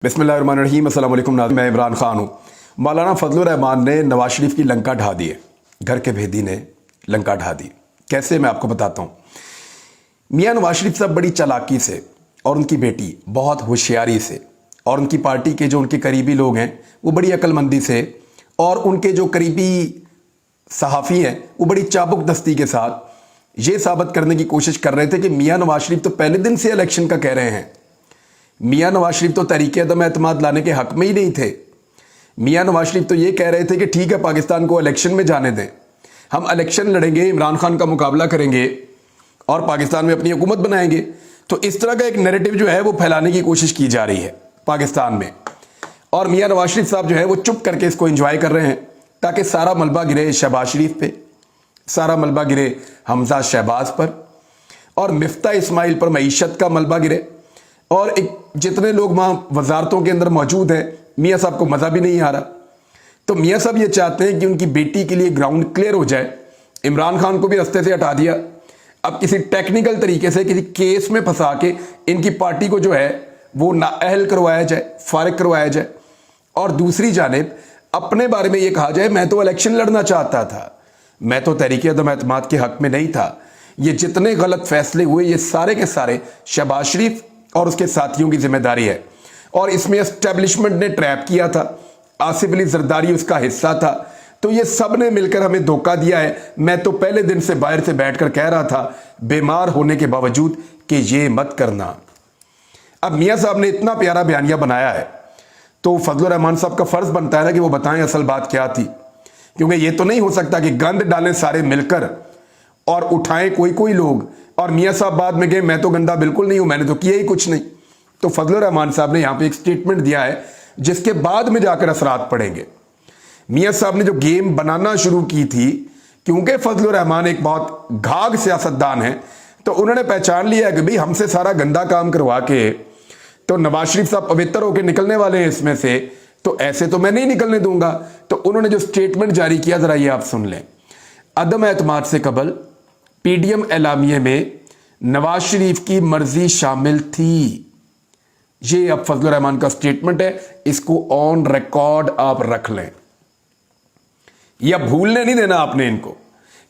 बिस्मिल्लाहिर्रहमानिर्रहीम। अस्सलाम वालेकुम नाज़रीन, मैं इमरान खान हूँ। मौलाना फजलुर रहमान ने नवाज शरीफ की लंका ढा दी है। घर के भेदी ने लंका ढा दी। कैसे, मैं आपको बताता हूँ। मियाँ नवाज शरीफ साहब बड़ी चालाकी से और उनकी बेटी बहुत होशियारी से और उनकी पार्टी के जो उनके करीबी लोग हैं वो बड़ी अक्लमंदी से और उनके जो करीबी सहाफ़ी हैं वो बड़ी चाबुक दस्ती के साथ ये साबित करने की कोशिश कर रहे थे कि मियाँ नवाज शरीफ तो पहले दिन से इलेक्शन का कह रहे हैं। मियाँ नवाज शरीफ तो तहरीक अदम एतमाद लाने के हक में ही नहीं थे। मियाँ नवाज शरीफ तो ये कह रहे थे कि ठीक है, पाकिस्तान को इलेक्शन में जाने दें, हम इलेक्शन लड़ेंगे, इमरान खान का मुकाबला करेंगे और पाकिस्तान में अपनी हुकूमत बनाएंगे। तो इस तरह का एक नैरेटिव जो है वो फैलाने की कोशिश की जा रही है पाकिस्तान में। और मियाँ नवाज शरीफ साहब जो है वो चुप करके इसको एंजॉय कर रहे हैं ताकि सारा मलबा गिरे शहबाज शरीफ पे, सारा मलबा गिरे हमजा शहबाज पर और मिफ्ता इस्माइल पर मईशत का मलबा गिरे। और एक जितने लोग वहाँ वजारतों के अंदर मौजूद हैं, मियाँ साहब को मज़ा भी नहीं आ रहा। तो मियाँ साहब ये चाहते हैं कि उनकी बेटी के लिए ग्राउंड क्लियर हो जाए। इमरान खान को भी रास्ते से हटा दिया। अब किसी टेक्निकल तरीके से किसी केस में फंसा के इनकी पार्टी को जो है वो नाअहल करवाया जाए, फारिग करवाया जाए। और दूसरी जानिब अपने बारे में ये कहा जाए, मैं तो इलेक्शन लड़ना चाहता था, मैं तो तहरीक अदम एतमाद के हक में नहीं था। ये जितने गलत फैसले हुए ये सारे के सारे शहबाज शरीफ और उसके साथियों की जिम्मेदारी है। और इसमें एस्टेब्लिशमेंट ने ट्रैप किया था, आसिफ अली जरदारी उसका हिस्सा था। तो ये सब ने मिलकर हमें धोखा दिया है। मैं तो पहले दिन से बाहर से बैठकर कह रहा था, बीमार होने के बावजूद, कि ये मत करना। अब मियाँ साहब ने इतना प्यारा बयानिया बनाया है तो फजलुर रहमान साहब का फर्ज बनता है ना कि वो बताएं असल बात क्या थी। क्योंकि ये तो नहीं हो सकता कि गंद डालें सारे मिलकर और उठाएं कोई कोई लोग और मियाँ साहब बाद में गए मैं तो गंदा बिल्कुल नहीं हूं, मैंने तो किया ही कुछ नहीं। तो फजलुर रहमान साहब ने यहां पे एक स्टेटमेंट दिया है जिसके बाद में जाकर असरात पड़ेंगे। मियाँ साहब ने जो गेम बनाना शुरू की थी, क्योंकि फजलुर रहमान एक बहुत घाघ सियासतदान है, तो उन्होंने पहचान लिया है कि भाई हमसे सारा गंदा काम करवा के तो नवाज शरीफ साहब पवित्र होकर निकलने वाले हैं इसमें से, तो ऐसे तो मैं नहीं निकलने दूंगा। तो उन्होंने जो स्टेटमेंट जारी किया जरा ये आप सुन लें। अदम एतमाद से कबल पीडीएम एलामिये में नवाज शरीफ की मर्जी शामिल थी। ये अब फजलुर रहमान का स्टेटमेंट है, इसको ऑन रिकॉर्ड आप रख लें। या भूलने नहीं देना आपने इनको,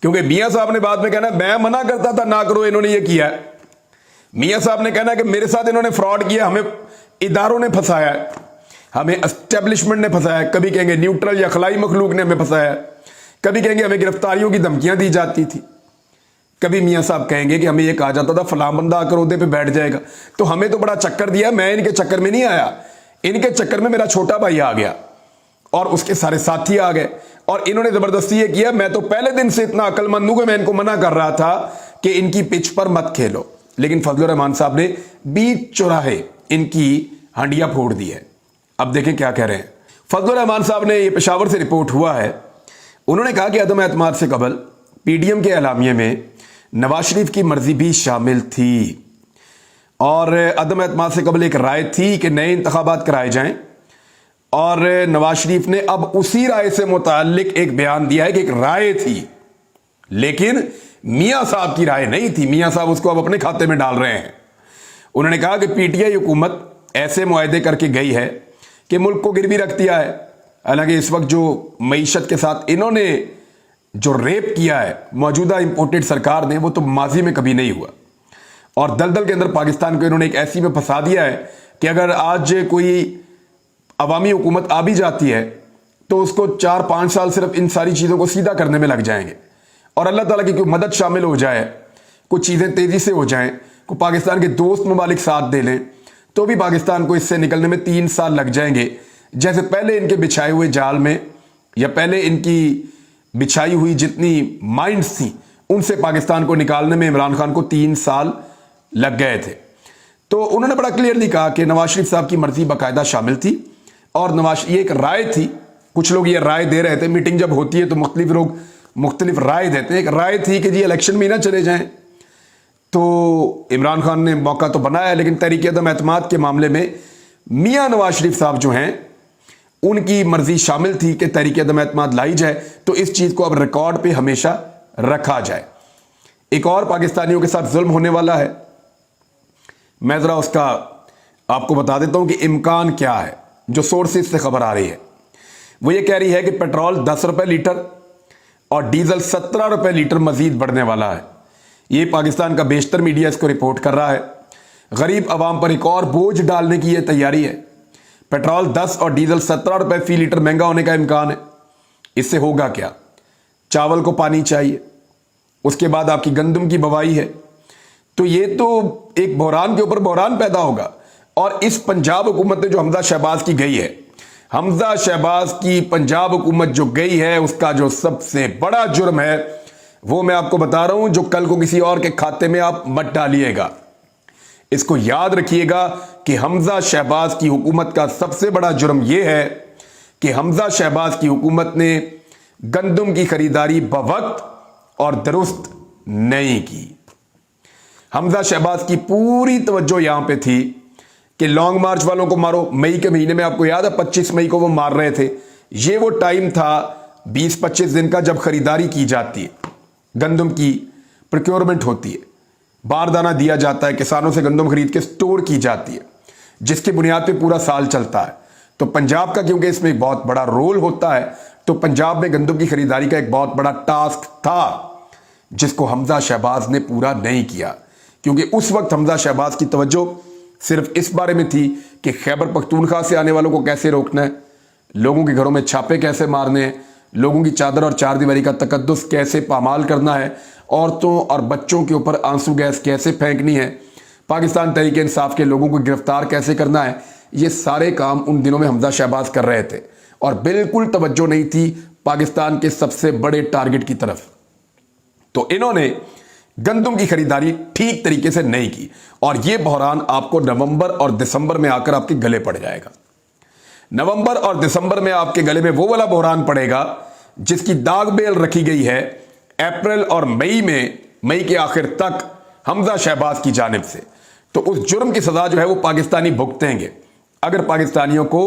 क्योंकि मियाँ साहब ने बाद में कहना मैं मना करता था ना करो, इन्होंने ये किया है। मियाँ साहब ने कहना कि मेरे साथ इन्होंने फ्रॉड किया, हमें इदारों ने फंसाया है, हमें एस्टेब्लिशमेंट ने फंसाया है। कभी कहेंगे न्यूट्रल या खलाई मखलूक ने हमें फंसाया है, कभी कहेंगे हमें गिरफ्तारियों की धमकियां दी जाती थी, कभी मियाँ साहब कहेंगे कि हमें ये कहा जाता था फलां बंदा आकर ओहदे पे बैठ जाएगा। तो हमें तो बड़ा चक्कर दिया, मैं इनके चक्कर में नहीं आया, इनके चक्कर में मेरा छोटा भाई आ गया और उसके सारे साथी आ गए और इन्होंने जबरदस्ती ये किया। मैं तो पहले दिन से इतना अक्लमंद हूं कि मैं इनको मना कर रहा था कि इनकी पिच पर मत खेलो, लेकिन फजलुर रहमान साहब ने बीच चौराहे इनकी हांडियां फोड़ दी है। अब देखें क्या कह रहे हैं फजलुर रहमान साहब ने। ये पेशावर से रिपोर्ट हुआ है, उन्होंने कहा कि अदम एतमाद से कबल पीडीएम के एलामिये में नवाज शरीफ की मर्जी भी शामिल थी और अदम एतमाद से कबल एक राय थी कि नए इंतखाबात कराए जाएं। और नवाज शरीफ ने अब उसी राय से मुताल्लिक एक बयान दिया है कि एक राय थी, लेकिन मियाँ साहब की राय नहीं थी। मियाँ साहब उसको अब अपने खाते में डाल रहे हैं। उन्होंने कहा कि पीटीआई हुकूमत ऐसे मुआहदे करके गई है कि मुल्क को गिरवी रख दिया है। हालांकि इस वक्त जो मईशत के साथ इन्होंने जो रेप किया है मौजूदा इंपोर्टेड सरकार ने, वो तो माजी में कभी नहीं हुआ। और दलदल के अंदर पाकिस्तान को इन्होंने एक ऐसी में फंसा दिया है कि अगर आज कोई अवामी हुकूमत आ भी जाती है तो उसको 4-5 साल सिर्फ इन सारी चीज़ों को सीधा करने में लग जाएंगे। और अल्लाह ताला की कोई मदद शामिल हो जाए, कुछ चीज़ें तेज़ी से हो जाएं, को पाकिस्तान के दोस्त ममालिक साथ दे लें, तो भी पाकिस्तान को इससे निकलने में 3 साल लग जाएंगे। जैसे पहले इनके बिछाए हुए जाल में या पहले इनकी बिछाई हुई जितनी माइंड्स थी उनसे पाकिस्तान को निकालने में इमरान खान को 3 साल लग गए थे। तो उन्होंने बड़ा क्लियरली कहा कि नवाज शरीफ साहब की मर्जी बाकायदा शामिल थी और ये एक राय थी। कुछ लोग ये राय दे रहे थे, मीटिंग जब होती है तो मुख्तलिफ लोग मुख्तलिफ राय देते हैं। एक राय थी कि जी इलेक्शन में ना चले जाएं। तो इमरान खान ने मौका तो बनाया, लेकिन तहरीक अदम एतमाद के मामले में मियाँ नवाज शरीफ साहब जो हैं उनकी मर्जी शामिल थी कि तहरीक अदम एतमाद लाई जाए। तो इस चीज़ को अब रिकॉर्ड पे हमेशा रखा जाए। एक और पाकिस्तानियों के साथ जुल्म होने वाला है, मैं ज़रा उसका آپ کو بتا دیتا ہوں کہ امکان کیا ہے جو سورسز سے خبر آ رہی ہے. وہ یہ کہہ رہی ہے کہ پیٹرول 10 روپے لیٹر اور ڈیزل 17 روپے لیٹر مزید بڑھنے والا ہے. یہ پاکستان کا بیشتر میڈیا اس کو رپورٹ کر رہا ہے. غریب عوام پر ایک اور بوجھ ڈالنے کی یہ تیاری ہے. پیٹرول 10 اور ڈیزل 17 روپے فی لیٹر مہنگا ہونے کا امکان ہے. اس سے ہوگا کیا؟ چاول کو پانی چاہیے، اس کے بعد آپ کی گندم کی بوائی ہے، تو یہ تو ایک بحران کے اوپر بحران پیدا ہوگا. اور اس پنجاب حکومت نے جو حمزہ شہباز کی گئی ہے، حمزہ شہباز کی پنجاب حکومت جو گئی ہے، اس کا جو سب سے بڑا جرم ہے وہ میں آپ کو بتا رہا ہوں، جو کل کو کسی اور کے کھاتے میں آپ مت ڈالیے گا. اس کو یاد رکھیے گا کہ حمزہ شہباز کی حکومت کا سب سے بڑا جرم یہ ہے کہ حمزہ شہباز کی حکومت نے گندم کی خریداری بوقت اور درست نہیں کی. حمزہ شہباز کی پوری توجہ یہاں پہ تھی کہ لانگ مارچ والوں کو مارو. مئی کے مہینے میں آپ کو یاد ہے 25 مئی کو وہ مار رہے تھے. یہ وہ ٹائم تھا 20-25 دن کا جب خریداری کی جاتی ہے، گندم کی پروکیورمنٹ ہوتی ہے، باردانہ دیا جاتا ہے، کسانوں سے گندم خرید کے سٹور کی جاتی ہے، جس کی بنیاد پہ پورا سال چلتا ہے. تو پنجاب کا کیونکہ اس میں ایک بہت بڑا رول ہوتا ہے، تو پنجاب میں گندم کی خریداری کا ایک بہت بڑا ٹاسک تھا جس کو حمزہ شہباز نے پورا نہیں کیا. کیونکہ اس وقت حمزہ شہباز کی توجہ صرف اس بارے میں تھی کہ خیبر پختونخوا سے آنے والوں کو کیسے روکنا ہے، لوگوں کے گھروں میں چھاپے کیسے مارنے ہیں، لوگوں کی چادر اور چار دیواری کا تقدس کیسے پامال کرنا ہے، عورتوں اور بچوں کے اوپر آنسو گیس کیسے پھینکنی ہے، پاکستان تحریک انصاف کے لوگوں کو گرفتار کیسے کرنا ہے. یہ سارے کام ان دنوں میں حمزہ شہباز کر رہے تھے اور بالکل توجہ نہیں تھی پاکستان کے سب سے بڑے ٹارگٹ کی طرف. تو انہوں نے گندم کی خریداری ٹھیک طریقے سے نہیں کی اور یہ بحران آپ کو نومبر اور دسمبر میں آ کر آپ کے گلے پڑ جائے گا. نومبر اور دسمبر میں آپ کے گلے میں وہ والا بحران پڑے گا جس کی داغ بیل رکھی گئی ہے اپریل اور مئی کے آخر تک حمزہ شہباز کی جانب سے. تو اس جرم کی سزا جو ہے وہ پاکستانی بھگتیں گے اگر پاکستانیوں کو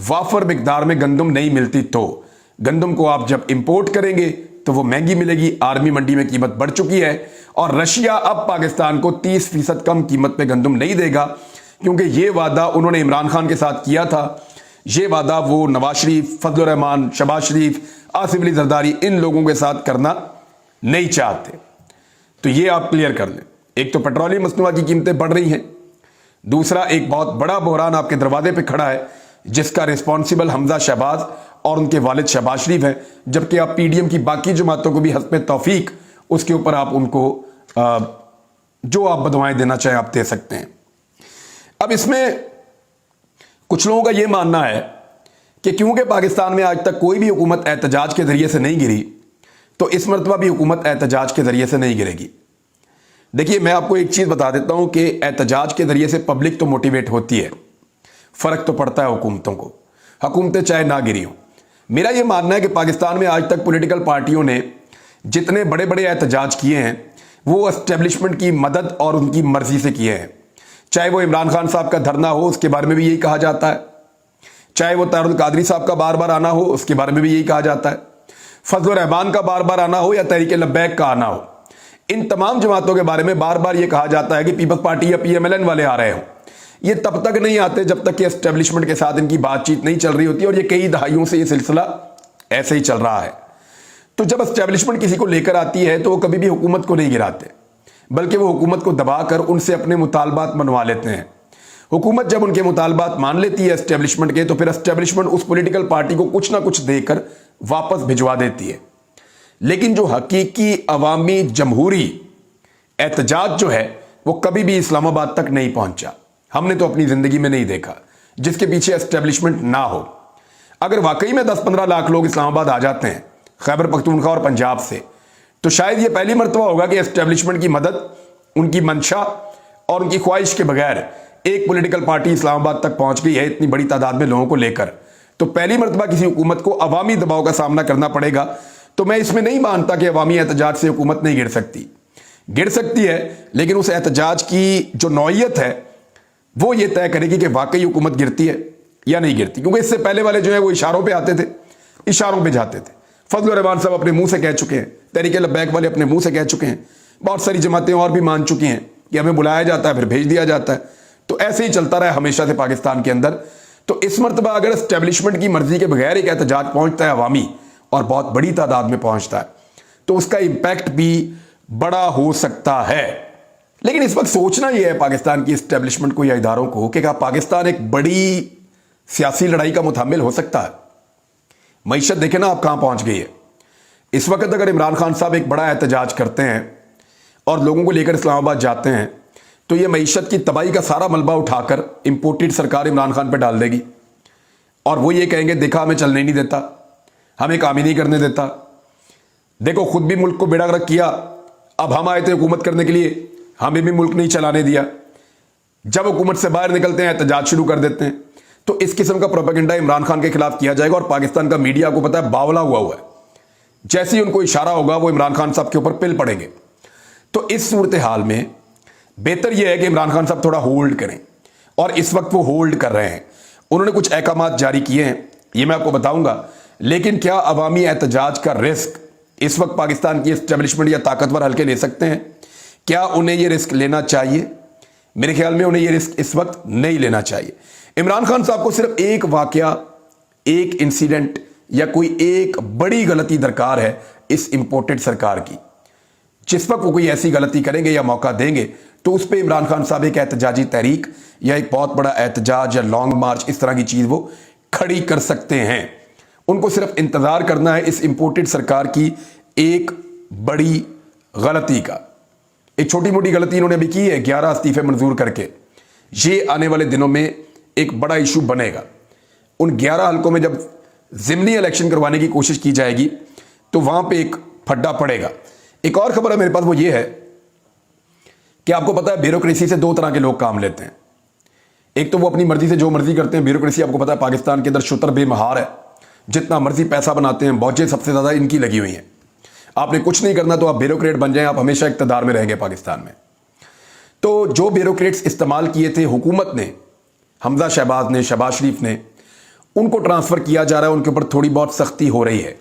وافر مقدار میں گندم نہیں ملتی. تو گندم کو آپ جب امپورٹ کریں گے تو وہ مہنگی ملے گی. آرمی منڈی میں قیمت بڑھ چکی ہے اور رشیا اب پاکستان کو 30% کم قیمت پہ گندم نہیں دے گا، کیونکہ یہ وعدہ انہوں نے عمران خان کے ساتھ کیا تھا. یہ وعدہ وہ نواز شریف، فضل الرحمان، شہباز شریف، آصف علی زرداری ان لوگوں کے ساتھ کرنا نہیں چاہتے. تو یہ آپ کلیئر کر لیں. ایک تو پیٹرولیم مصنوعات کی قیمتیں بڑھ رہی ہیں، دوسرا ایک بہت بڑا بحران آپ کے دروازے پہ کھڑا ہے جس کا ریسپانسبل حمزہ شہباز اور ان کے والد شہباز شریف ہیں، جبکہ آپ پی ڈی ایم کی باقی جماعتوں کو بھی حسب توفیق اس کے اوپر آپ ان کو جو آپ بدوائیں دینا چاہیں آپ دے سکتے ہیں. اب اس میں کچھ لوگوں کا یہ ماننا ہے کہ کیونکہ پاکستان میں آج تک کوئی بھی حکومت احتجاج کے ذریعے سے نہیں گری تو اس مرتبہ بھی حکومت احتجاج کے ذریعے سے نہیں گرے گی. دیکھیے میں آپ کو ایک چیز بتا دیتا ہوں کہ احتجاج کے ذریعے سے پبلک تو موٹیویٹ ہوتی ہے، فرق تو پڑتا ہے حکومتوں کو، حکومتیں چاہے نہ گری ہوں. میرا یہ ماننا ہے کہ پاکستان میں آج تک پولیٹیکل پارٹیوں نے جتنے بڑے بڑے احتجاج کیے ہیں وہ اسٹیبلشمنٹ کی مدد اور ان کی مرضی سے کیے ہیں. چاہے وہ عمران خان صاحب کا دھرنا ہو، اس کے بارے میں بھی یہی کہا جاتا ہے، چاہے وہ طاہر القادری صاحب کا بار بار آنا ہو، اس کے بارے میں بھی یہی کہا جاتا ہے، فضل الرحمان کا بار بار آنا ہو یا تحریک لبیک کا آنا ہو. ان تمام جماعتوں کے بارے میں بار بار یہ کہا جاتا ہے کہ پیپلز پارٹی یا پی ایم ایل این والے آ رہے ہوں. یہ تب تک نہیں آتے جب تک کہ اسٹیبلشمنٹ کے ساتھ ان کی بات چیت نہیں چل رہی ہوتی، اور یہ کئی دہائیوں سے یہ سلسلہ ایسے ہی چل رہا ہے. تو جب اسٹیبلشمنٹ کسی کو لے کر آتی ہے تو وہ کبھی بھی حکومت کو نہیں گراتے، بلکہ وہ حکومت کو دبا کر ان سے اپنے مطالبات منوا لیتے ہیں. حکومت جب ان کے مطالبات مان لیتی ہے اسٹیبلشمنٹ کے، تو پھر اسٹیبلشمنٹ اس پولیٹیکل پارٹی کو کچھ نہ کچھ دے کر واپس بھجوا دیتی ہے. لیکن جو حقیقی عوامی جمہوری احتجاج جو ہے وہ کبھی بھی اسلام آباد تک نہیں پہنچا. ہم نے تو اپنی زندگی میں نہیں دیکھا جس کے پیچھے اسٹیبلشمنٹ نہ ہو. اگر واقعی میں 10-15 لاکھ لوگ اسلام آباد آ جاتے ہیں خیبر پختونخوا اور پنجاب سے، تو شاید یہ پہلی مرتبہ ہوگا کہ اسٹیبلشمنٹ کی مدد، ان کی منشا اور ان کی خواہش کے بغیر ایک پولیٹیکل پارٹی اسلام آباد تک پہنچ گئی ہے اتنی بڑی تعداد میں لوگوں کو لے کر. تو پہلی مرتبہ کسی حکومت کو عوامی دباؤ کا سامنا کرنا پڑے گا. تو میں اس میں نہیں مانتا کہ عوامی احتجاج سے حکومت نہیں گر سکتی. گر سکتی ہے، لیکن اس احتجاج کی جو نوعیت ہے وہ یہ طے کرے گی کہ واقعی حکومت گرتی ہے یا نہیں گرتی. کیونکہ اس سے پہلے والے جو ہیں وہ اشاروں پہ آتے تھے، اشاروں پہ جاتے تھے. فضل الرحمان صاحب اپنے منہ سے کہہ چکے ہیں، تحریک لبیک والے اپنے منہ سے کہہ چکے ہیں، بہت ساری جماعتیں اور بھی مان چکی ہیں کہ ہمیں بلایا جاتا ہے پھر بھیج دیا جاتا ہے. तो ऐसे ही चलता रहा हमेशा से पाकिस्तान के अंदर। तो इस मरतबा अगर एस्टेब्लिशमेंट की मर्जी के बगैर एक एहतजाज पहुंचता है अवामी और बहुत बड़ी तादाद में पहुंचता है, तो उसका इंपैक्ट भी बड़ा हो सकता है। लेकिन इस वक्त सोचना यह है पाकिस्तान की एस्टेब्लिशमेंट को या इदारों को कि क्या पाकिस्तान एक बड़ी सियासी लड़ाई का मुतामिल हो सकता है। मईशत देखें ना आप कहां पहुंच गई है इस वक्त। अगर इमरान खान साहब एक बड़ा एहतजाज करते हैं और लोगों को लेकर इस्लामाबाद जाते हैं, तो ये मईशत की तबाही का सारा मलबा उठाकर इंपोर्टेड सरकार इमरान खान पर डाल देगी और वो ये कहेंगे देखा हमें चलने नहीं देता, हमें काम ही नहीं करने देता, देखो खुद भी मुल्क को बेड़ागर्क किया, अब हम आए थे हुकूमत करने के लिए, हमें भी मुल्क नहीं चलाने दिया। जब हुकूमत से बाहर निकलते हैं एहतजाज शुरू कर देते हैं। तो इस किस्म का प्रोपेगेंडा इमरान खान के खिलाफ किया जाएगा और पाकिस्तान का मीडिया को पता है बावला हुआ है। जैसे ही उनको इशारा होगा वो इमरान खान साहब के ऊपर पिल पड़ेंगे। तो इस सूरत हाल में बेहतर यह है कि इमरान खान साहब थोड़ा होल्ड करें, और इस वक्त वो होल्ड कर रहे हैं। उन्होंने कुछ अहकामात जारी किए हैं, ये मैं आपको बताऊंगा। लेकिन क्या अवामी एहतजाज का रिस्क इस वक्त पाकिस्तान की एस्टेब्लिशमेंट या ताकतवर हल्के ले सकते हैं? क्या उन्हें यह रिस्क लेना चाहिए? मेरे ख्याल में उन्हें यह रिस्क इस वक्त नहीं लेना चाहिए। इमरान खान साहब को सिर्फ एक वाकया, एक इंसिडेंट या कोई एक बड़ी गलती दरकार है इस इंपोर्टेड सरकार की। जिस वक्त वो कोई ऐसी गलती करेंगे या मौका देंगे तो उस पर इमरान खान साहब एक एहतजाजी तहरीक या एक बहुत बड़ा एहतजाज या लॉन्ग मार्च इस तरह की चीज वो खड़ी कर सकते हैं। उनको सिर्फ इंतजार करना है इस इंपोर्टेड सरकार की एक बड़ी गलती का। एक छोटी मोटी गलती इन्होंने अभी की है, 11 इस्तीफे मंजूर करके। ये आने वाले दिनों में एक बड़ा इशू बनेगा। उन 11 हल्कों में जब ज़िमनी इलेक्शन करवाने की कोशिश की जाएगी तो वहां पे एक फड्डा पड़ेगा। एक और खबर है मेरे पास, वो ये है कि आपको पता है ब्यूरोक्रेसी से दो तरह के लोग काम लेते हैं। एक तो वो अपनी मर्जी से जो मर्जी करते हैं। ब्यूरोक्रेसी आपको पता है पाकिस्तान के अंदर शुतर बेमहार है, जितना मर्जी पैसा बनाते हैं, बौझे सबसे ज्यादा इनकी लगी हुई हैं। आपने कुछ नहीं करना तो आप ब्यूरोक्रेट बन जाएं, आप हमेशा इक़्तिदार में रहेंगे पाकिस्तान में। तो जो ब्यूरोक्रेट्स इस्तेमाल किए थे हुकूमत ने, हमजा शहबाज ने, शहबाज शरीफ ने, उनको ट्रांसफर किया जा रहा है, उनके ऊपर थोड़ी बहुत सख्ती हो रही है।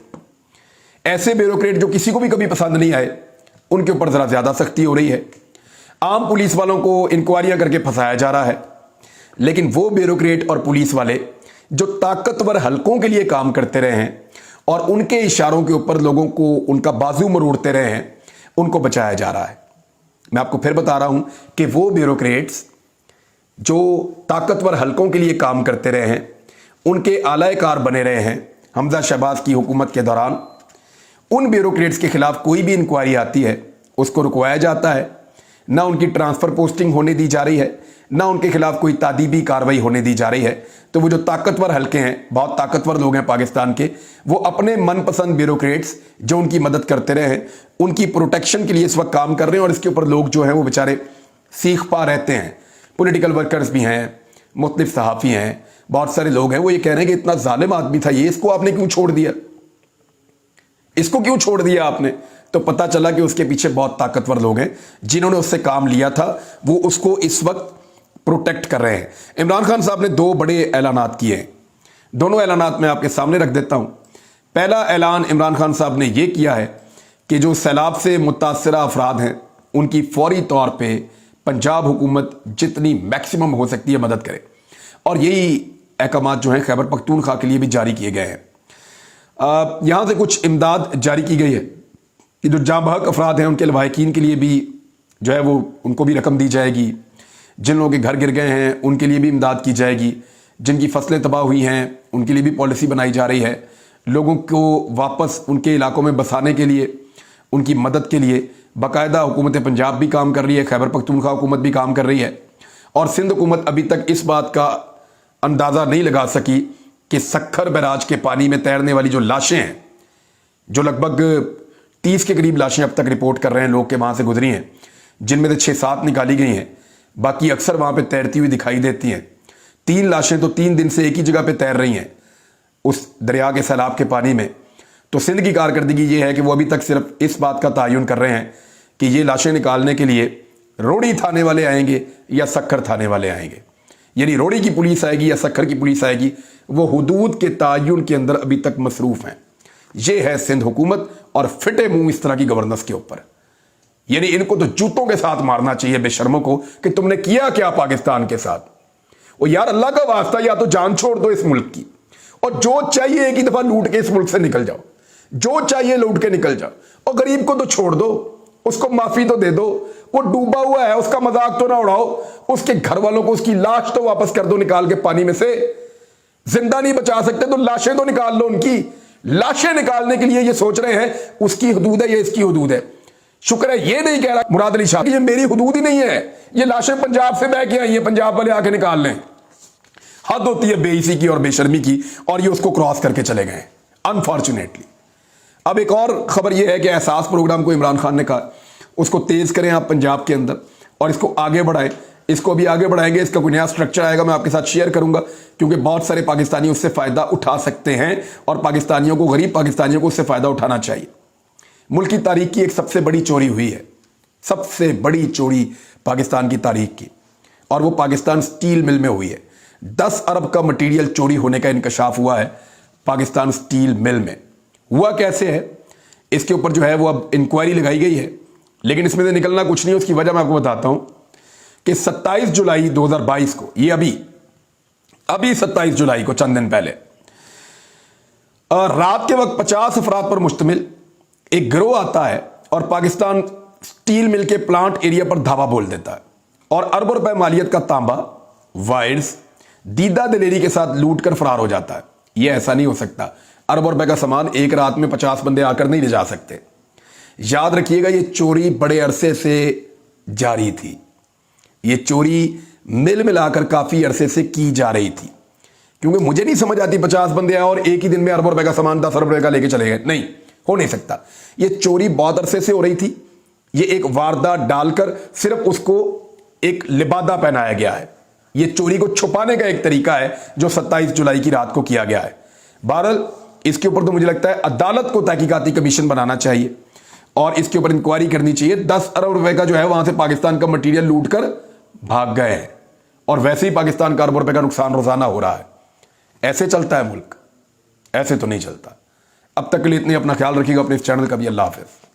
ऐसे ब्यूरोक्रेट जो किसी को भी कभी पसंद नहीं आए उनके ऊपर जरा ज्यादा सख्ती हो रही है। आम पुलिस वालों को इंक्वायरियां करके फंसाया जा रहा है। लेकिन वो ब्यूरोक्रेट और पुलिस वाले जो ताकतवर हलकों के लिए काम करते रहे हैं और उनके इशारों के ऊपर लोगों को उनका बाजू मरोड़ते रहे हैं, उनको बचाया जा रहा है। मैं आपको फिर बता रहा हूं कि वो ब्यूरोक्रेट्स जो ताकतवर हलकों के लिए काम करते रहे हैं, उनके आलाकार बने रहे हैं हमजा शहबाज की हुकूमत के दौरान, उन ब्यूरोक्रेट्स के खिलाफ कोई भी इंक्वायरी आती है उसको रुकवाया जाता है। ना उनकी ट्रांसफर पोस्टिंग होने दी जा रही है, ना उनके खिलाफ कोई तादीबी कार्रवाई होने दी जा रही है। तो वो जो ताकतवर हलके हैं, बहुत ताकतवर लोग हैं पाकिस्तान के, वो अपने मनपसंद ब्यूरोक्रेट्स जो उनकी मदद करते रहे हैं, उनकी प्रोटेक्शन के लिए इस वक्त काम कर रहे हैं। और इसके ऊपर लोग जो हैं वो बेचारे सीख पा रहते हैं। पॉलिटिकल वर्कर्स भी हैं, मुख्तलिफ सहाफ़ी हैं, बहुत सारे लोग हैं, वो ये कह रहे हैं कि इतना जालिम आदमी था ये, इसको आपने क्यों छोड़ दिया, इसको क्यों छोड़ दिया आपने? तो पता चला कि उसके पीछे बहुत ताकतवर लोग हैं जिन्होंने उससे काम लिया था, वो उसको इस वक्त प्रोटेक्ट कर रहे हैं। इमरान खान साहब ने दो बड़े ऐलानात किए हैं। दोनों ऐलानात मैं आपके सामने रख देता हूं। पहला ऐलान इमरान खान साहब ने यह किया है कि जो सैलाब से मुतासरा अफराद हैं उनकी फौरी तौर पर पंजाब हुकूमत जितनी मैक्सिमम हो सकती है मदद करे। और यही अहकामात जो हैं खैबर पख्तूनख्वा के लिए भी जारी किए गए हैं। यहां से कुछ इमदाद जारी की गई है कि जो जाँ बहक अफराद हैं उनके लवाहिकीन के लिए भी जो है वो उनको भी रकम दी जाएगी। जिन लोगों के घर गिर गए हैं उनके लिए भी इमदाद की जाएगी। जिनकी फसलें तबाह हुई हैं उनके लिए भी पॉलिसी बनाई जा रही है। लोगों को वापस उनके इलाकों में बसाने के लिए, उनकी मदद के लिए बाकायदा हुकूमत पंजाब भी काम कर रही है, खैबर पख्तूनख्वा हुकूमत भी काम कर रही है। और सिंध हुकूमत अभी तक इस बात का अंदाज़ा नहीं लगा सकी कि सक्खर बैराज के पानी में तैरने वाली जो लाशें हैं, जो लगभग 30 के करीब लाशें अब तक रिपोर्ट कर रहे हैं लोग के वहां से गुजरी हैं, जिनमें से 6-7 निकाली गई हैं, बाकी अक्सर वहां पे तैरती हुई दिखाई देती हैं। 3 लाशें तो 3 दिन से एक ही जगह पे तैर रही हैं उस दरिया के सैलाब के पानी में। तो सिंध की कारकर्दगी ये है कि वो अभी तक सिर्फ इस बात का तयन कर रहे हैं कि ये लाशें निकालने के लिए रोड़ी थाने वाले आएंगे या सक्खर थाने वाले आएंगे, यानी रोड़ी की पुलिस आएगी या सक्खर की पुलिस आएगी। वो हुदूद के तयन के अंदर अभी तक मसरूफ हैं। ये है सिंध हुकूमत और फिटे मुंह इस तरह की गवर्नेंस के ऊपर। यानी इनको तो जूतों के साथ मारना चाहिए बेशर्मों को कि तुमने किया क्या पाकिस्तान के साथ। और यार अल्लाह का वास्ता, या तो जान छोड़ दो इस मुल्क की, और जो चाहिए एक ही दफा लूट के इस मुल्क से निकल जाओ, जो चाहिए लूट के निकल जाओ। और गरीब को तो छोड़ दो, उसको माफी तो दे दो, वो डूबा हुआ है उसका मजाक तो ना उड़ाओ, उसके घर वालों को उसकी लाश तो वापस कर दो निकाल के पानी में से। जिंदा नहीं बचा सकते तो लाशें तो निकाल लो उनकी। लाशें निकालने के लिए ये सोच रहे हैं उसकी हदूद है, ये इसकी हदूद है। शुक्र है ये नहीं कह रहा मुराद अली शाह ये मेरी हदूद ही नहीं है, ये लाशें पंजाब से बह के आई हैं, पंजाब वाले आके निकाल लें। हद होती है बेइज्जती की और बेशर्मी की, और ये उसको क्रॉस करके चले गए अनफॉर्चुनेटली। अब एक और खबर यह है कि एहसास प्रोग्राम को इमरान खान ने कहा उसको तेज करें आप पंजाब के अंदर और इसको आगे बढ़ाएं। इसको भी आगे बढ़ाएंगे, इसका कोई नया स्ट्रक्चर आएगा, मैं आपके साथ शेयर करूंगा, क्योंकि बहुत सारे पाकिस्तानी उससे फायदा उठा सकते हैं और पाकिस्तानियों को, गरीब पाकिस्तानियों को उससे फायदा उठाना चाहिए। मुल्क की तारीख की एक सबसे बड़ी चोरी हुई है, सबसे बड़ी चोरी पाकिस्तान की तारीख की, और वो पाकिस्तान स्टील मिल में हुई है। 10 अरब का मटेरियल चोरी होने का इंकशाफ हुआ है पाकिस्तान स्टील मिल में। हुआ कैसे है इसके ऊपर जो है वो अब इंक्वायरी लगाई गई है, लेकिन इसमें से निकलना कुछ नहीं है। उसकी वजह मैं आपको बताता हूं कि 27 जुलाई 2022 को, ये अभी 27 जुलाई को, चंद दिन पहले, रात के वक्त 50 अफराद पर मुश्तमिल एक गिरोह आता है और पाकिस्तान स्टील मिल के प्लांट एरिया पर धावा बोल देता है और अरबों रुपए मालियत का तांबा, वायर्स, दीदा दलेरी के साथ लूट कर फरार हो जाता है। यह ऐसा नहीं हो सकता, अरबों रुपए का सामान एक रात में 50 बंदे आकर नहीं ले जा सकते। याद रखिएगा ये चोरी बड़े अरसे से जारी थी, ये चोरी मिल मिलाकर काफी अरसे से की जा रही थी, क्योंकि मुझे नहीं समझ आती 50 बंदे आए और एक ही दिन में अरबों रुपए का सामान 10 अरब रुपए का लेके चले गए, नहीं हो नहीं सकता। ये चोरी बहुत अरसे से हो रही थी, ये एक वारदात डालकर सिर्फ उसको एक लिबादा पहनाया गया है। ये चोरी को छुपाने का एक तरीका है जो 27 जुलाई की रात को किया गया है। बहरहाल इसके ऊपर तो मुझे लगता है अदालत को तहकीकाती कमीशन बनाना चाहिए और इसके ऊपर इंक्वायरी करनी चाहिए। 10 अरब रुपए का जो है वहां से पाकिस्तान का मटेरियल लूट कर भाग गए हैं, और वैसे ही पाकिस्तान का अरबों रुपए का नुकसान रोजाना हो रहा है। ऐसे चलता है मुल्क, ऐसे तो नहीं चलता। अब तक के लिए इतने, अपना ख्याल रखिएगा, अपने इस चैनल का भी। अल्लाह हाफिज।